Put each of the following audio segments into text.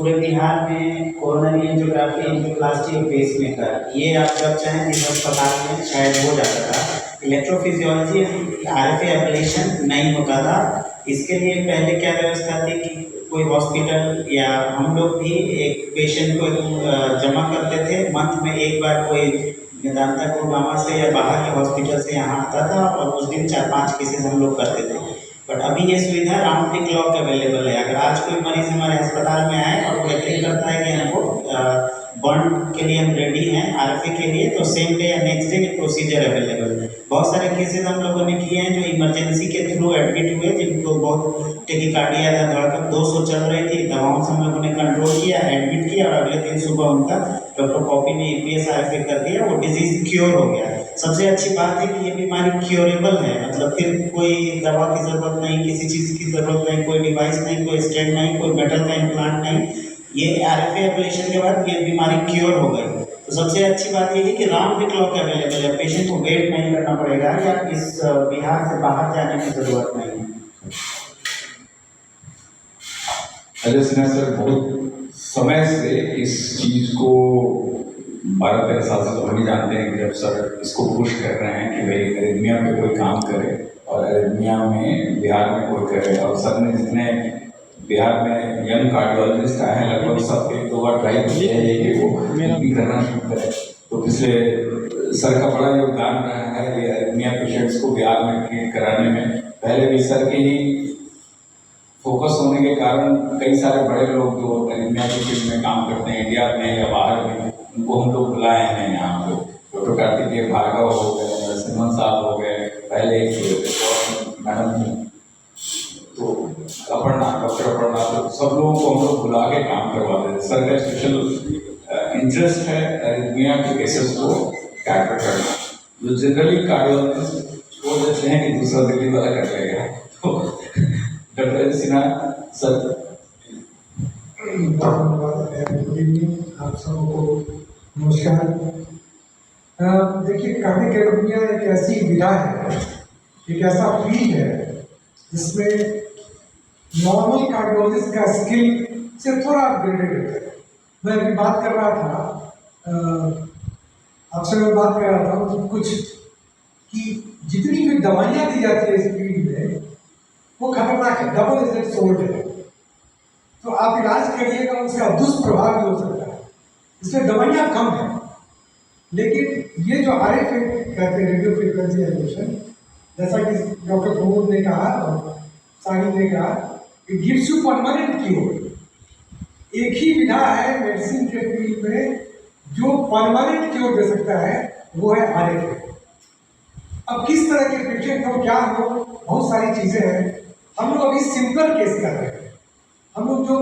पूरे बिहार में coronary angiography angioplasty और पेसमेकर ये आप जब चाहें इस अस्पताल में शायद हो जाता था। इलेक्ट्रोफिजियोलॉजी आरएफए एब्लेशन नहीं होता था। इसके लिए पहले क्या व्यवस्था थी कि कोई हॉस्पिटल या हम लोग भी एक पेशेंट को जमा करते थे, मंथ में एक बार कोई मेदांता गुड़गांव से या बाहर के हॉस्पिटल से यहाँ आता था और उस दिन 4-5 केसेस हम लोग करते थे। बट अभी ये सुविधा राउंड द क्लॉक अवेलेबल है। अगर आज कोई मरीज हमारे अस्पताल में आए और वो एग्री करता है कि हमको बर्न के लिए हम रेडी हैं आरएफए के लिए, तो सेम डे या नेक्स्ट डे प्रोसीजर अवेलेबल है। बहुत सारे केसेस हम लोगों ने किए हैं जो इमरजेंसी के थ्रू एडमिट हुए, जिनको बहुत टेकिकार्डिया या धड़कन 200 चल रही थी, दवाओं से हम लोगों ने कंट्रोल किया, एडमिट किया और अगले दिन सुबह उनका डॉक्टर कॉपी ने ईपीएस आरएफए कर दिया, वो डिजीज क्योर हो गया। सबसे अच्छी बात है कि ये बीमारी क्योरेबल है, मतलब फिर कोई दवा की जरूरत नहीं, किसी चीज़ की जरूरत नहीं, कोई डिवाइस नहीं, कोई स्टेंट नहीं, कोई मेटल का इम्प्लांट नहीं। ये आरएफए एब्लेशन के बाद ये बीमारी क्योर हो गई। तो सबसे अच्छी बात ये है कि राउंड द क्लॉक अवेलेबल है, पेशेंट को वेट नहीं करना पड़ेगा या इस बिहार से बाहर जाने की जरूरत नहीं है। अजय सिन्हा सर बहुत समय से इस चीज को 12-13 साल से तो हम ही जानते हैं कि जब सर इसको पुश कर रहे हैं कि भाई एरिथमिया पे कोई काम करे और एरिथमिया में बिहार में कोई करे, और सर ने जितने बिहार में यंग कार्डियोलॉजिस्ट आए हैं लगभग सब एक 2 बार ट्राई किया है कि वो भी करना शुरू करें। तो पिछले सर का बड़ा योगदान रहा है ये एरिथमिया पेशेंट्स को बिहार में ट्रीट कराने में। पहले भी सर के ही फोकस होने के कारण कई सारे बड़े लोग जो एरिथमिया के फील्ड में काम करते हैं इंडिया में या बाहर में, उनको हम लोग बुलाए हैं यहाँ पे। डॉक्टर कार्तिकेय भार्गव हो गए, नरसिम्हन साहब हो गए, पहले एक मैडम तो अपर्णा, डॉक्टर अपर्णा, तो सब लोगों को हम लोग बुला के काम करवाते हैं। सर का स्पेशल इंटरेस्ट है एरिथमिया के केसेस को कैटर करना, जो जनरली कार्डियोलॉजिस्ट छोड़ देते हैं कि दूसरा दिल्ली वाला कर लेगा। तो doctor Sinha sir, good evening आप सबको, नमस्कार। देखिए, कार्डियक एरिथमिया एक ऐसी विधा है, एक ऐसा फील्ड है जिसमें नॉर्मल कार्डियोलॉजिस्ट का स्किल से थोड़ा अपग्रेडेड होता है। मैं अभी बात कर रहा था, आपसे मैं बात कर रहा था कि कुछ कि जितनी भी दवाइयाँ दी जाती है इस फील्ड में वो खतरनाक है, डबल एजेंट सोल्ड है। तो आप इलाज करिएगा उसका दुष्प्रभाव भी हो सकता है, इसलिए दवाइयाँ कम है। लेकिन ये जो आरएफए कहते हैं, रेडियो फ्रीक्वेंसी एब्लेशन, जैसा कि डॉक्टर प्रमोद ने कहा और साहिल ने कहा, it gives you permanent cure. एक ही विधा है मेडिसिन के फील्ड में जो परमानेंट क्योर दे सकता है, वो है आरएफए। अब किस तरह के पेशेंट हो, क्या हो, बहुत सारी चीजें हैं। हम लोग अभी सिंपल केस कर रहे हैं। हम लोग जो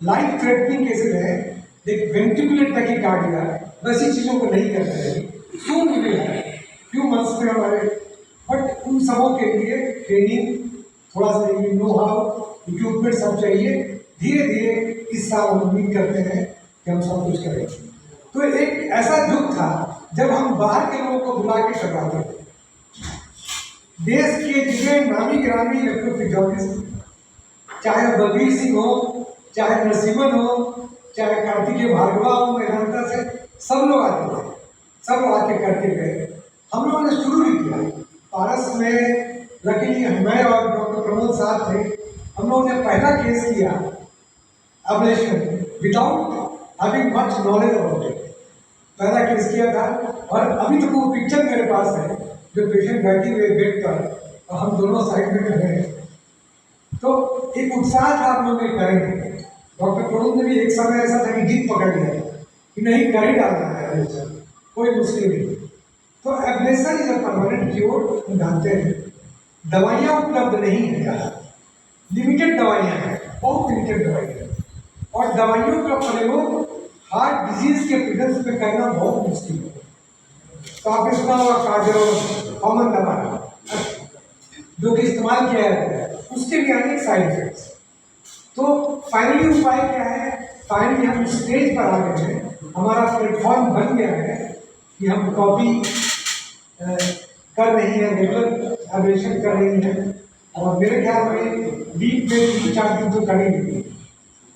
लाइफ थ्रेटनिंग केसेस है, देख वेंटिकुलर टैकीकार्डिया, वैसी चीजों को नहीं करते हैं। सून मिले हैं फ्यू मंथ्स में हमारे, बट उन सबों के लिए ट्रेनिंग, थोड़ा सा नो हाउ, इक्विपमेंट सब चाहिए। धीरे धीरे इस साल हम उम्मीद करते हैं कि हम सब कुछ करेंगे। तो एक ऐसा युग था जब हम बाहर के लोगों को बुला के करवाते थे। देश के जितने नामी गिरामी इलेक्ट्रोफिजियोलॉजिस्ट, चाहे बलबीर सिंह हो, चाहे नरसिम्हन हो, चाहे कार्तिकेय भार्गव हो, मेदांता से, सब लोग आते थे, सब लोग आके करके गए। हम लोगों ने शुरू भी किया पारस में। लकीली मैं और डॉक्टर प्रमोद साहब थे, हम लोगों ने पहला केस किया ablation without having much knowledge about it. पहला केस किया था और अभी तक वो पिक्चर मेरे पास है, जो पेशेंट बैठे हुए बेड पर और हम दोनों साइड में खड़े हैं। तो एक उत्साह था आप लोग करेंगे। डॉक्टर प्रमोद ने भी एक समय ऐसा था कि जीत पकड़ लिया कि नहीं कर ही डालना है एब्लेशन, कोई मुश्किल नहीं। तो ablation is a permanent cure, हम जानते हैं। दवाइयाँ उपलब्ध नहीं है ज़्यादा, लिमिटेड दवाइयाँ हैं, बहुत लिमिटेड दवाइयाँ, और दवाइयों का प्रयोग हार्ट डिजीज के पेशेंट्स पे करना बहुत मुश्किल है। तो आप इसका कार्डियो कॉमन दवा जो कि इस्तेमाल किया जाता है, उसके भी अनेक साइड इफेक्ट्स। तो फाइनली उपाय क्या है? फाइनली हम स्टेज पर आ गए हैं, हमारा प्लेटफॉर्म बन गया है कि हम कॉपी कर रही है, रेगुलर एब्लेशन कर रही है, और मेरे ख्याल में वीक में 3-4 दिन तो करेंगे।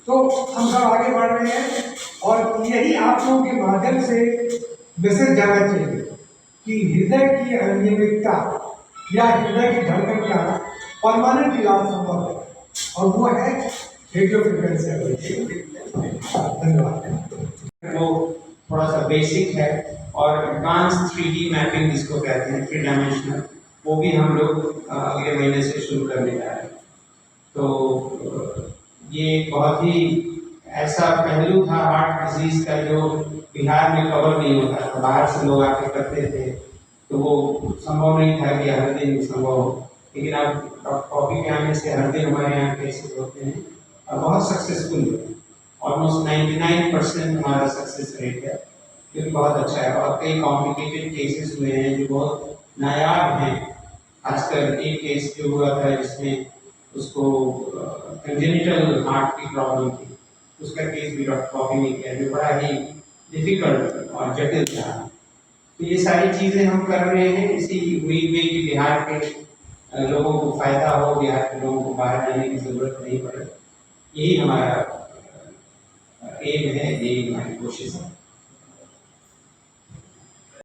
तो हम सब आगे बढ़ रहे हैं और यही आप लोगों के माध्यम से मैसेज जाना चाहिए कि हृदय की अनियमितता या हृदय की धड़कन का परमानेंट इलाज संभव है और वो है रेडियो फ्रिक्वेंसी एब्लेशन। धन्यवाद। वो थोड़ा सा बेसिक है और एडवांस 3D मैपिंग जिसको कहते हैं 3 डायमेंशनल, वो भी हम लोग अगले महीने से शुरू करने जा रहे हैं। तो ये बहुत ही ऐसा पहलू था हार्ट डिजीज का जो बिहार में कवर नहीं होता था, बाहर से लोग आके करते थे तो वो संभव नहीं था कि हर दिन संभव हो, लेकिन अब डॉक्टर कॉपी के आने से हर दिन हमारे यहाँ केसेस होते हैं और बहुत सक्सेसफुल हुए। ऑलमोस्ट 99% हमारा सक्सेस रेट है, जो कि बहुत अच्छा है। और कई कॉम्प्लिकेटेड केसेस हुए हैं जो बहुत नायाब हैं, खासकर एक केस जो हुआ था जिसमें उसको कंजेनिटल हार्ट की प्रॉब्लम थी, उसका केस भी डॉक्टर कॉपी ने किया जो बड़ा ही डिफिकल्ट और जटिल था। तो ये सारी चीज़ें हम कर रहे हैं इसी उम्मीद में कि बिहार के लोगों को फायदा हो, बिहार के लोगों को बाहर जाने की ज़रूरत नहीं पड़े। यही हमारा एम है, यही हमारी कोशिश है।